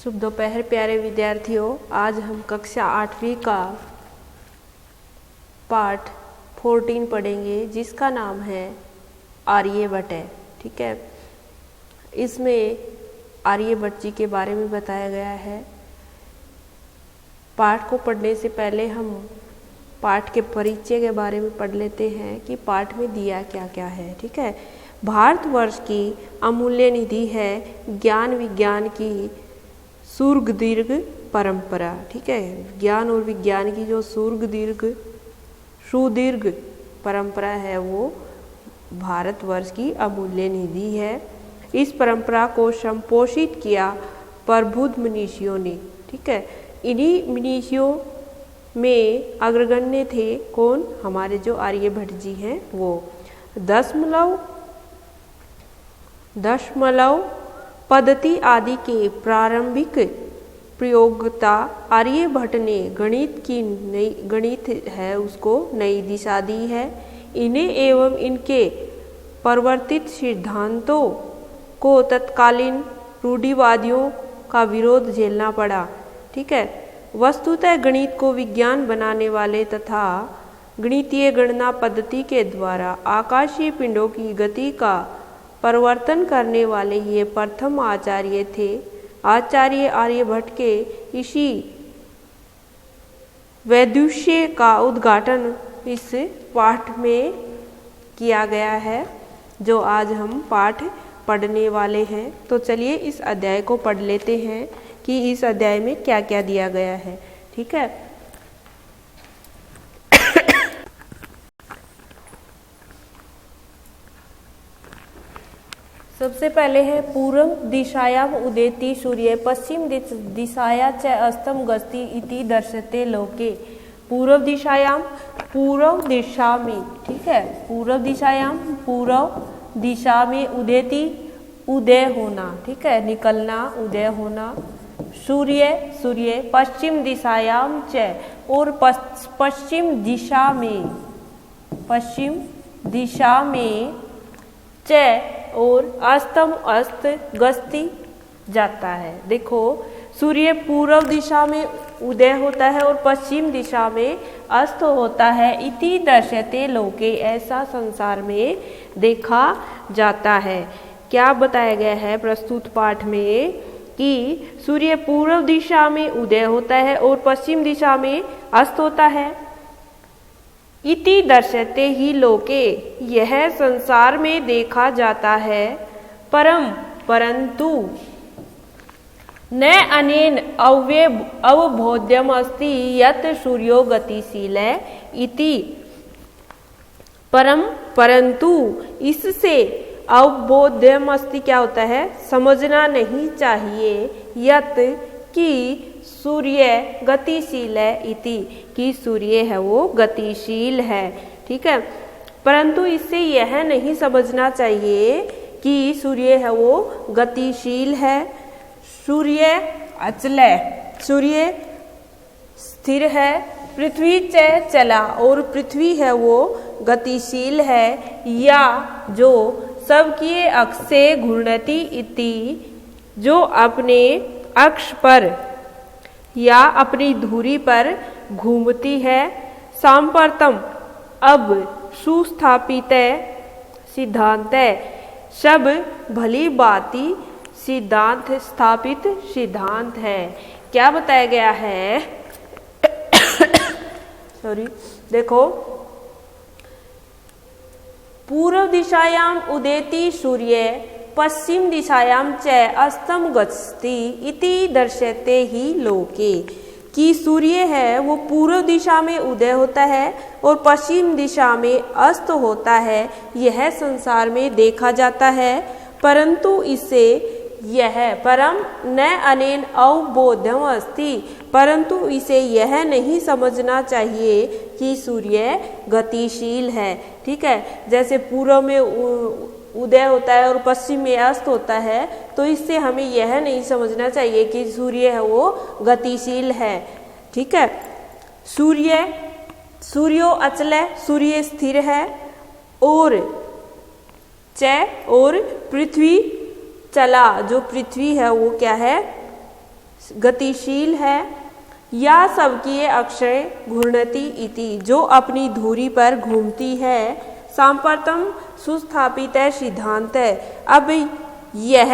शुभ दोपहर प्यारे विद्यार्थियों। आज हम कक्षा 8वीं का पाठ 14 पढ़ेंगे जिसका नाम है आर्यभट्ट है। ठीक है, इसमें आर्यभट्ट जी के बारे में बताया गया है। पाठ को पढ़ने से पहले हम पाठ के परिचय के बारे में पढ़ लेते हैं कि पाठ में दिया क्या क्या है। ठीक है, भारतवर्ष की अमूल्य निधि है ज्ञान विज्ञान की सुर्ग दीर्घ परंपरा। ठीक है, ज्ञान और विज्ञान की जो सुदीर्घ परंपरा है वो भारतवर्ष की अमूल्य निधि है। इस परंपरा को संपोषित किया प्रबुद्ध मनीषियों ने। ठीक है, इन्हीं मनीषियों में अग्रगण्य थे कौन? हमारे जो आर्यभट्ट जी हैं वो। दशमलव पद्धति आदि के प्रारंभिक प्रयोगता आर्यभट्ट ने गणित है उसको नई दिशा दी है। इन्हें एवं इनके परिवर्तित सिद्धांतों को तत्कालीन रूढ़िवादियों का विरोध झेलना पड़ा। ठीक है, वस्तुतः गणित को विज्ञान बनाने वाले तथा गणितीय गणना पद्धति के द्वारा आकाशीय पिंडों की गति का परिवर्तन करने वाले ये प्रथम आचार्य थे। आचार्य आर्यभट्ट के इसी वैदुष्य का उद्घाटन इस पाठ में किया गया है जो आज हम पाठ पढ़ने वाले हैं। तो चलिए इस अध्याय को पढ़ लेते हैं कि इस अध्याय में क्या क्या दिया गया है। ठीक है, सबसे पहले है पूर्व दिशायाम उदेति सूर्य पश्चिम दिशाया च अस्तम गस्ति इति दर्शते लोके। पूर्व दिशायाम पूर्व दिशा में। ठीक है, पूर्व दिशायाम पूर्व दिशा में उदेति उदय होना। ठीक है, निकलना उदय होना। सूर्य पश्चिम दिशायाम च और पश्चिम दिशा में च और अस्तम अस्त गस्ती जाता है। देखो, सूर्य पूर्व दिशा में उदय होता है और पश्चिम दिशा में अस्त होता है। इति दर्शते लोके, ऐसा संसार में देखा जाता है। क्या बताया गया है प्रस्तुत पाठ में कि सूर्य पूर्व दिशा में उदय होता है और पश्चिम दिशा में अस्त होता है। इति दर्शते ही लोके, यह संसार में देखा जाता है। परंतु न अनेन अवबोध्यम अस्ति यत् सूर्यो गतिशील इति। परंतु इससे अवबोध्यम अस्ति क्या होता है? समझना नहीं चाहिए। यत् कि सूर्य गतिशील है इति, कि सूर्य है वो गतिशील है। ठीक है, परंतु इससे यह नहीं समझना चाहिए कि सूर्य है वो गतिशील है। सूर्य अचल है, सूर्य स्थिर है। पृथ्वी चला और पृथ्वी है वो गतिशील है। या जो सबकी अक्ष से घूर्णति इति, जो अपने अक्ष पर या अपनी धुरी पर घूमती है। सांप्रतम अब सुस्थापित सिद्धांत सब भली बाती सिद्धांत स्थापित सिद्धांत है। क्या बताया गया है? देखो, पूर्व दिशायाम उदेति सूर्य पश्चिम दिशायाम च अस्तम गच्छति इति दर्शते ही लोके, कि सूर्य है वो पूर्व दिशा में उदय होता है और पश्चिम दिशा में अस्त होता है। यह संसार में देखा जाता है। परंतु इससे यह परम न अनेन अवबोध्यम अस्ति, परंतु इसे यह नहीं समझना चाहिए कि सूर्य गतिशील है। ठीक है, जैसे पूर्व में उदय होता है और पश्चिम में अस्त होता है, तो इससे हमें यह नहीं समझना चाहिए कि सूर्य है वो गतिशील है। ठीक है, सूर्यो अचल है, सूर्य स्थिर है। और पृथ्वी चला, जो पृथ्वी है वो क्या है? गतिशील है। या सबकीय अक्षय घूर्णति इति, जो अपनी धुरी पर घूमती है। सांप्रतम सुस्थापित सिद्धांत है। अब यह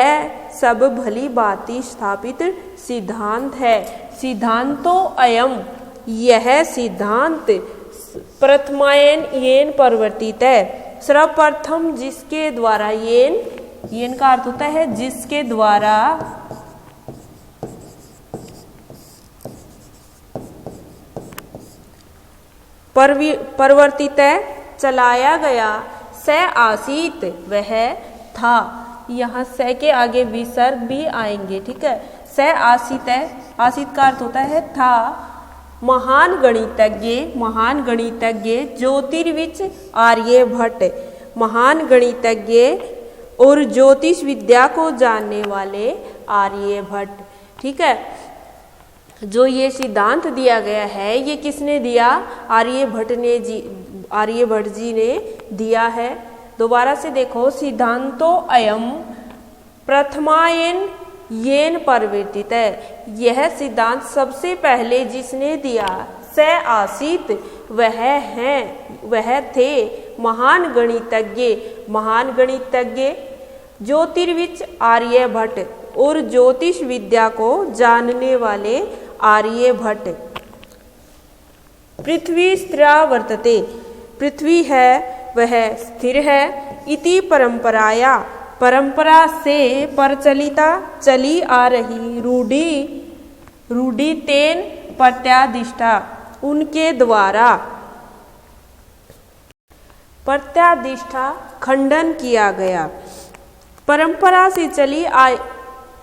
सब भली भांति स्थापित सिद्धांत है। सिद्धांतो अयम, यह सिद्धांत प्रथमायन येन परिवर्तित है। सर्वप्रथम जिसके द्वारा, येन का अर्थ होता है जिसके द्वारा, परिवर्तित चलाया गया। स आसीत, वह था। यहाँ स के आगे विसर्ग भी आएंगे, ठीक है। स आसीत है, आसीत का अर्थ होता है था। महान गणितज्ञ ज्योतिर्विच आर्यभट्ट, महान गणितज्ञ और ज्योतिष विद्या को जानने वाले आर्यभट्ट, ठीक है। जो ये सिद्धांत दिया गया है, ये किसने दिया? आर्यभट्ट जी ने दिया है। दोबारा से देखो, सिद्धांतो अयम प्रथमायन येन परिवर्तित है। यह सिद्धांत सबसे पहले जिसने दिया, स आसीत, वह थे। महान गणितज्ञ ज्योतिर्विच आर्यभट्ट और ज्योतिष विद्या को जानने वाले आर्यभट्ट। पृथ्वी स्थिरा वर्तते, पृथ्वी है वह स्थिर है। इति परंपराया, परंपरा से प्रचलिता चली आ रही रूढ़ि तेन प्रत्यादिष्टा, उनके द्वारा प्रत्यादिष्टा खंडन किया गया। परंपरा से चली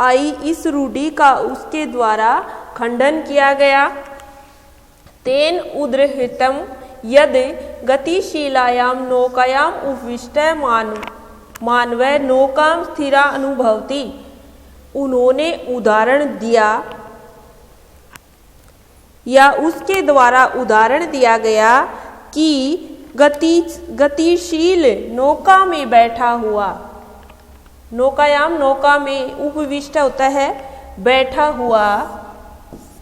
आई इस रूढ़ि का उसके द्वारा खंडन किया गया। तेन उद्रहितम यद गतिशीलायाम नौकायाम उपविष्ट मानव नौकाम स्थिरा अनुभवती, उन्होंने उदाहरण दिया या उसके द्वारा उदाहरण दिया गया कि गतिशील नौका में बैठा हुआ, नौकायाम नौका में उपविष्ट होता है बैठा हुआ,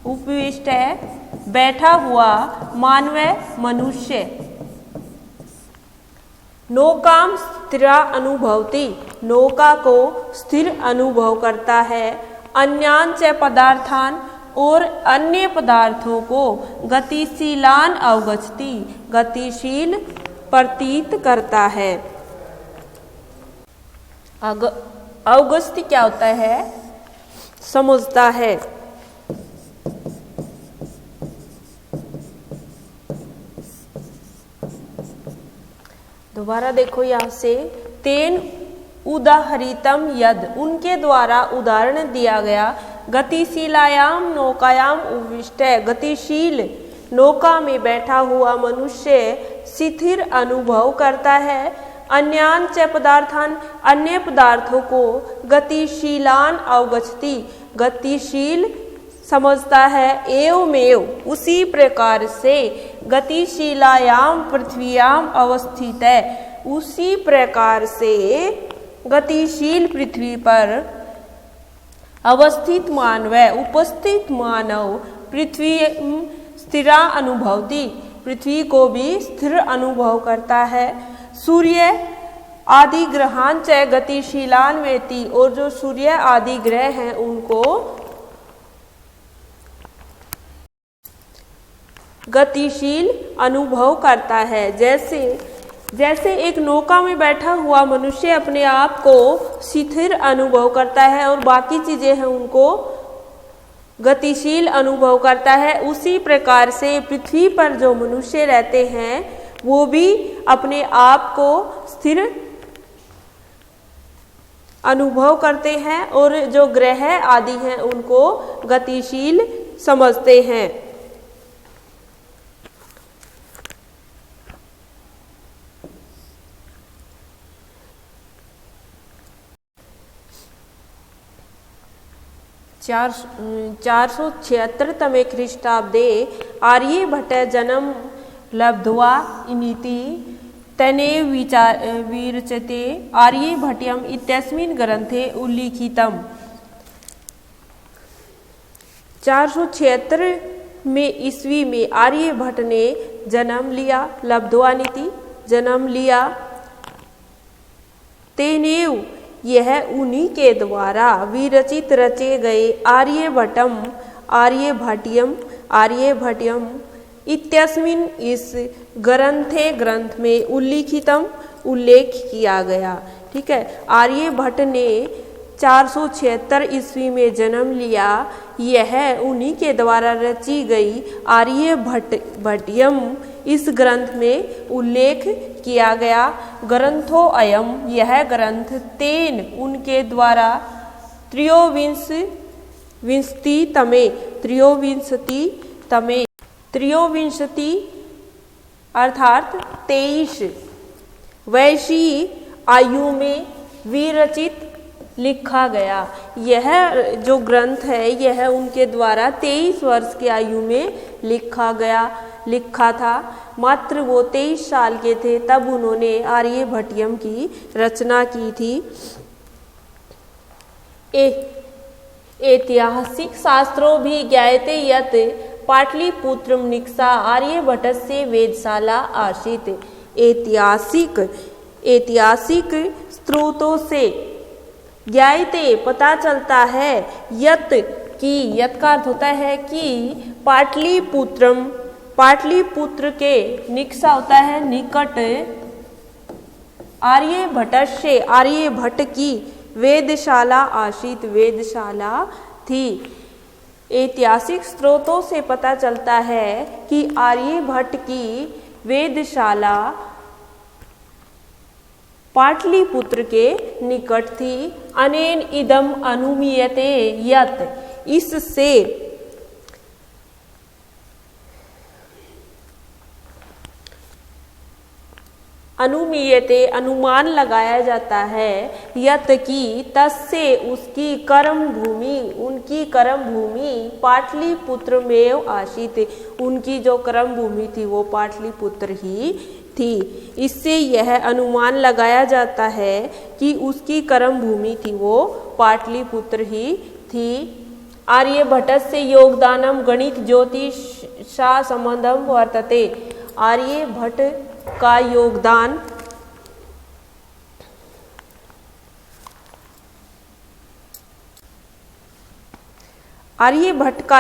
उपविष्ट है बैठा हुआ मानव मनुष्य, नौकाम स्थिरा अनुभवती, नौका को स्थिर अनुभव करता है। अन्यांच पदार्थान, और अन्य पदार्थों को गतिशीलान अवगछति, गतिशील प्रतीत करता है। अवगछति क्या होता है? समझता है। दोबारा देखो यहाँ से, तेन उदाहरितम यद, उनके द्वारा उदाहरण दिया गया। गतिशीलायाम नौकायाम उपविष्ट, गतिशील नौका में बैठा हुआ मनुष्य स्थिर अनुभव करता है। अन्यान च पदार्थान, अन्य पदार्थों को गतिशीलान अवगछति, गतिशील समझता है। एवमेव, उसी प्रकार से गतिशीलायाम पृथ्व्याम अवस्थित है, उसी प्रकार से गतिशील पृथ्वी पर अवस्थित मानव, उपस्थित मानव पृथ्वी स्थिरा अनुभवती, पृथ्वी को भी स्थिर अनुभव करता है। सूर्य आदि ग्रहान च गतिशीलान वेति, और जो सूर्य आदि ग्रह हैं उनको गतिशील अनुभव करता है। जैसे एक नौका में बैठा हुआ मनुष्य अपने आप को स्थिर अनुभव करता है और बाकी चीजें हैं उनको गतिशील अनुभव करता है, उसी प्रकार से पृथ्वी पर जो मनुष्य रहते हैं वो भी अपने आप को स्थिर अनुभव करते हैं और जो ग्रह आदि हैं उनको गतिशील समझते हैं। चार 476 ख्रीष्टाब्दे आर्यभट्ट जन्म लब्ध्वा इति तनेव विरचते आर्यभट्टयम् इत्यस्मिन् ग्रन्थे उल्लिखितम्। 476 में ईस्वी में आर्यभट्ट ने जन्म लिया, लब्ध्वानिति जन्म लिया। तेनेव यह उन्हीं के द्वारा विरचित रचे गए आर्यभट्टयम इत्यस्मिन् इस ग्रंथ में उल्लेख किया गया। ठीक है, आर्यभट्ट ने 476 ईस्वी में जन्म लिया। यह उन्हीं के द्वारा रची गई आर्यभट्टयम इस ग्रंथ में उल्लेख किया गया। ग्रंथो अयम यह ग्रंथ तेन उनके द्वारा त्रयोविंशति अर्थात 23 वैशी आयु में विरचित लिखा गया। यह जो ग्रंथ है यह उनके द्वारा 23 वर्ष की आयु में लिखा था। मात्र वो 23 साल के थे तब उन्होंने आर्यभट्टयम की रचना की थी। ऐतिहासिक शास्त्रों भी ज्ञायते यत् पाटलिपुत्रम निक्सा आर्यभट्टस्य वेदशाला आसीत्। ऐतिहासिक स्रोतों से ज्ञायते पता चलता है यत् का अर्थ होता है कि पाटलिपुत्र के निक्सा होता है निकट आर्यभट्ट की वेदशाला आसीत वेदशाला थी। ऐतिहासिक स्रोतों से पता चलता है कि आर्यभट्ट की वेदशाला पाटलिपुत्र के निकट थी। अनेन इदम अनुमीयते यत् इससे अनुमान लगाया जाता है यत् की तस्से उनकी कर्म भूमि पाटलिपुत्र में आसीत। उनकी जो कर्म भूमि थी वो पाटलिपुत्र ही थी। इससे यह अनुमान लगाया जाता है कि उसकी कर्म भूमि थी वो पाटलिपुत्र ही थी। आर्यभट्टस्य योगदानम गणित ज्योतिषा संबंधम वर्तते। आर्यभट्ट का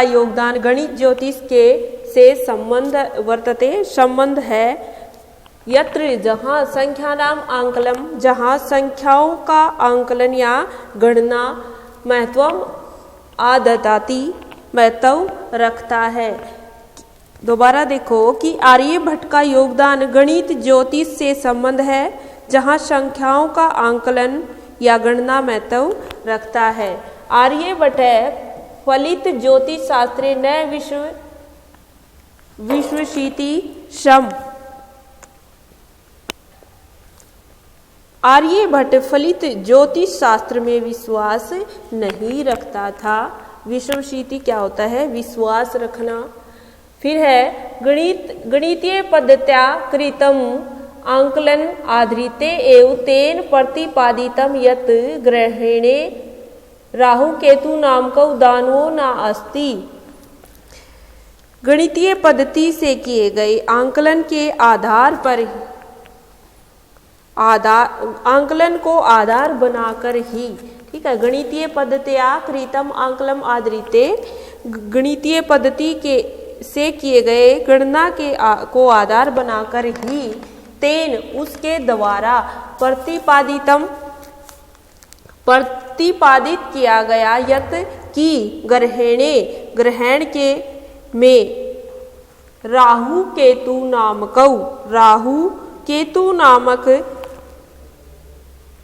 योगदान गणित ज्योतिष के से संबंध है। यत्र जहाँ संख्यानाम आंकलम जहाँ संख्याओं का आंकलन या गणना महत्व रखता है। दोबारा देखो कि आर्यभट्ट का योगदान गणित ज्योतिष से संबंध है जहाँ संख्याओं का आंकलन या गणना महत्व रखता है। आर्यभट्ट फलित ज्योतिष शास्त्रे न विश्वशीति शम। आर्यभट्ट फलित ज्योतिष शास्त्र में विश्वास नहीं रखता था। विश्वशीति क्या होता है? विश्वास रखना। फिर है गणितीय पद्धत्या कृतम आंकलन आधृते एव तेन प्रतिपादितम यत् ग्रहेणे राहु केतु नामको दानवो न अस्ति। गणितीय पद्धति से किए गए आंकलन के आधार पर आंकलन को आधार बनाकर ही, ठीक है, गणितीय पद्धत्या कृतम आंकलम आधृते गणितीय पद्धति के से किए गए गणना को आधार बनाकर ही तेन उसके द्वारा प्रतिपादित किया गया यत् की ग्रहण के में राहु केतु नामक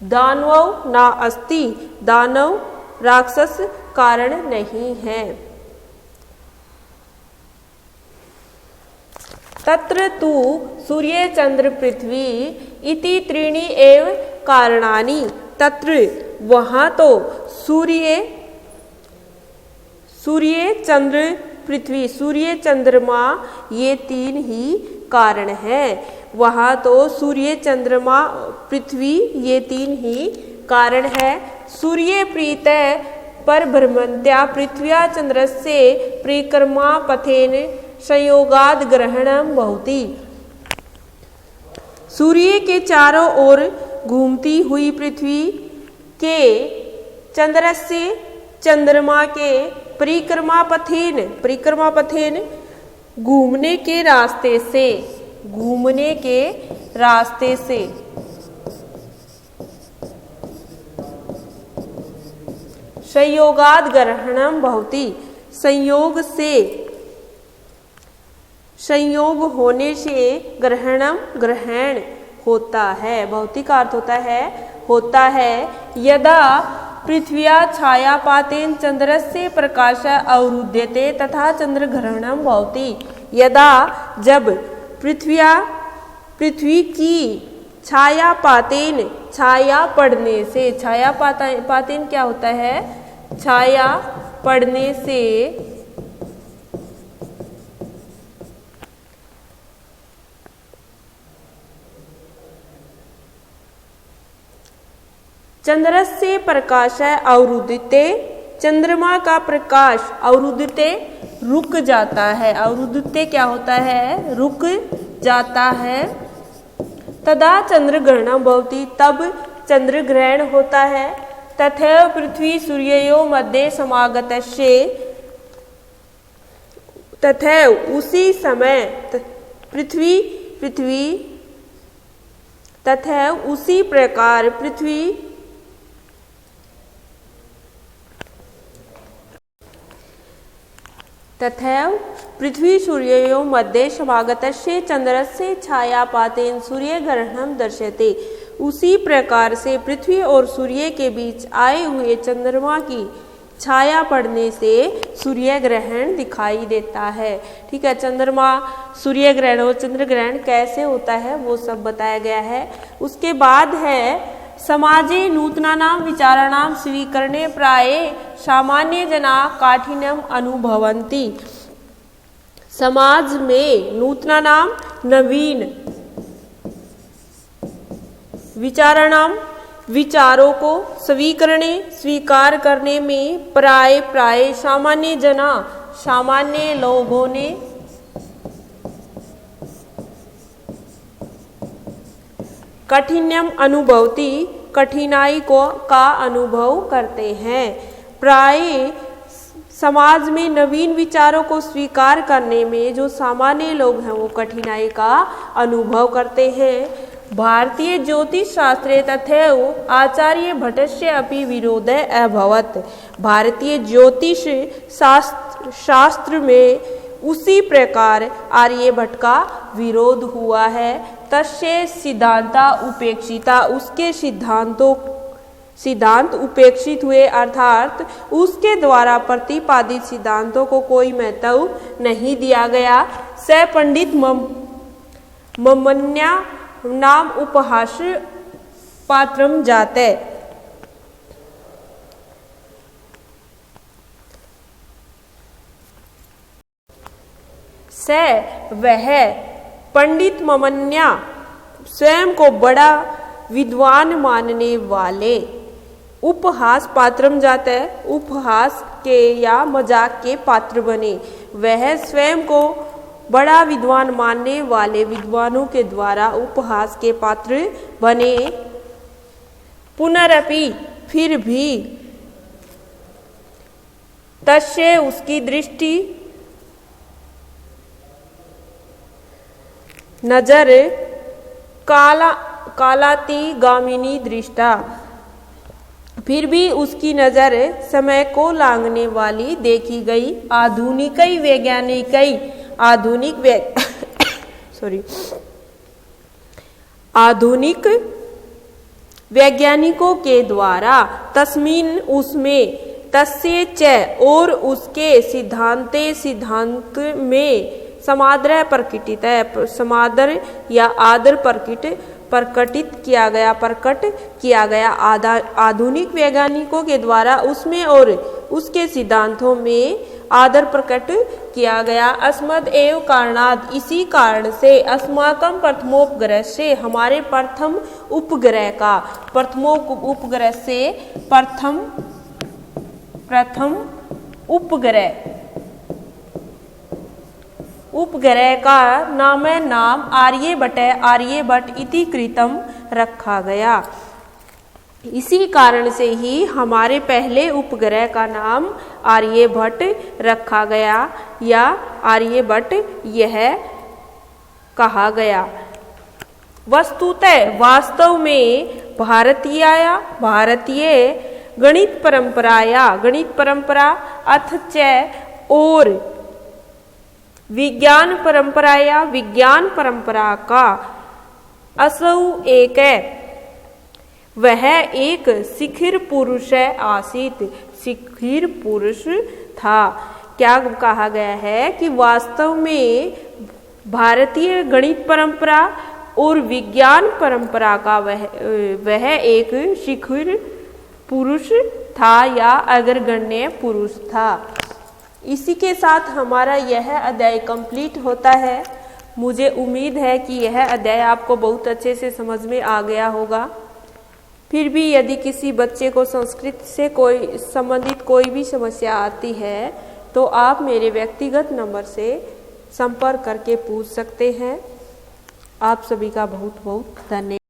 दानव ना अस्ति। दानव राक्षस कारण नहीं है। तत्र तु सूर्य चंद्र पृथ्वी इति त्रीणि एव कारणानि। तत्र वहाँ तो सूर्य चंद्र पृथ्वी, सूर्य चंद्रमा ये 3 ही कारण है। वहाँ तो सूर्य चंद्रमा पृथ्वी ये 3 ही कारण है। सूर्य प्रीत परभ्रमन्त्या पृथ्व्या चन्द्रस्य परिक्रमापथेन संयोगाद् ग्रहणं भवति। सूर्य के चारों ओर घूमती हुई पृथ्वी के चंद्रमा के परिक्रमापथेन घूमने के रास्ते से संयोगाद् ग्रहणं भवति, संयोग होने से ग्रहण होता है। भौतिक अर्थ होता है यदा पृथ्व्या छायापातेन चंद्रस्य प्रकाश अवरुध्यते तथा चंद्रग्रहणं भवति। यदा जब पृथ्वी की छायापातेन, छाया पड़ने से, छायापातेन क्या होता है? छाया पड़ने से चंद्रस्य प्रकाश अवरुद्धते, चंद्रमा का प्रकाश अवरुद्धते रुक जाता है। अवरुद्धते क्या होता है? रुक जाता है। तदा चंद्रग्रहणं भवति, तब चंद्रग्रहण होता है। तथैव पृथ्वी सूर्ययोः मध्ये समागतस्य, तथैव उसी समय तथैव उसी प्रकार पृथ्वी सूर्ययोः मध्ये समागतस्य चंद्रस्य छायापातेन सूर्यग्रहणं दर्श्यते। उसी प्रकार से पृथ्वी और सूर्य के बीच आए हुए चंद्रमा की छाया पड़ने से सूर्य ग्रहण दिखाई देता है। ठीक है, चंद्रमा सूर्य ग्रहण और चंद्र ग्रहण कैसे होता है वो सब बताया गया है। उसके बाद है समाजे नूतनानां विचाराणां स्वीकरणे प्राये सामान्य जना काठिन्यम अनुभवन्ति। समाज में नूतनानां नवीन विचाराणां विचारों को स्वीकार करने में प्राय सामान्य लोगों ने कठिन्यम अनुभवती, कठिनाई का अनुभव करते हैं। प्राय समाज में नवीन विचारों को स्वीकार करने में जो सामान्य लोग हैं वो कठिनाई का अनुभव करते हैं। भारतीय ज्योतिष शास्त्रे तथैव आचार्य भट्टस्य अपि विरोधः अभवत्। भारतीय ज्योतिष शास्त्र में उसी प्रकार आर्यभट्ट का विरोध हुआ है। तस्य सिद्धांता उपेक्षिता, उसके सिद्धांत उपेक्षित हुए, अर्थात उसके द्वारा प्रतिपादित सिद्धांतों को कोई महत्व नहीं दिया गया। स पंडित ममन्या नाम उपहास पात्रम जाते। वह पंडित ममन्या स्वयं को बड़ा विद्वान मानने वाले उपहास पात्रम जाता है, उपहास के या मजाक के पात्र बने। वह स्वयं को बड़ा विद्वान मानने वाले विद्वानों के द्वारा उपहास के पात्र बने। पुनरपि फिर भी तस्य उसकी दृष्टि नजर कालाती गामिनी दृष्टा, फिर भी उसकी नजर समय को लांघने वाली देखी गई। आधुनिक वैज्ञानिकों के द्वारा तस्मिन उसमें, तस्य च और उसके सिद्धांत में समादर प्रकटित है, समादर या आदर प्रकट किया गया। आधुनिक वैज्ञानिकों के द्वारा उसमें और उसके सिद्धांतों में आदर प्रकट किया गया। अस्मद एव कारणाद, इसी कारण से अस्माकं प्रथमोपग्रह से, हमारे प्रथम उपग्रह का, प्रथम प्रथम उपग्रह, उपग्रह का नाम आर्यभट्ट इति कृतम रखा गया। इसी कारण से ही हमारे पहले उपग्रह का नाम आर्यभट्ट रखा गया या आर्यभट्ट यह कहा गया। वस्तुतः वास्तव में भारतीय गणित परंपरा अथ और विज्ञान परंपरा का असौ एक वह एक शिखिर पुरुष आसीत, शिखिर पुरुष था। क्या कहा गया है कि वास्तव में भारतीय गणित परंपरा और विज्ञान परंपरा का वह एक शिखिर पुरुष था या अग्रगण्य पुरुष था। इसी के साथ हमारा यह अध्याय कंप्लीट होता है। मुझे उम्मीद है कि यह अध्याय आपको बहुत अच्छे से समझ में आ गया होगा। फिर भी यदि किसी बच्चे को संस्कृत से संबंधित कोई भी समस्या आती है तो आप मेरे व्यक्तिगत नंबर से संपर्क करके पूछ सकते हैं। आप सभी का बहुत बहुत धन्यवाद।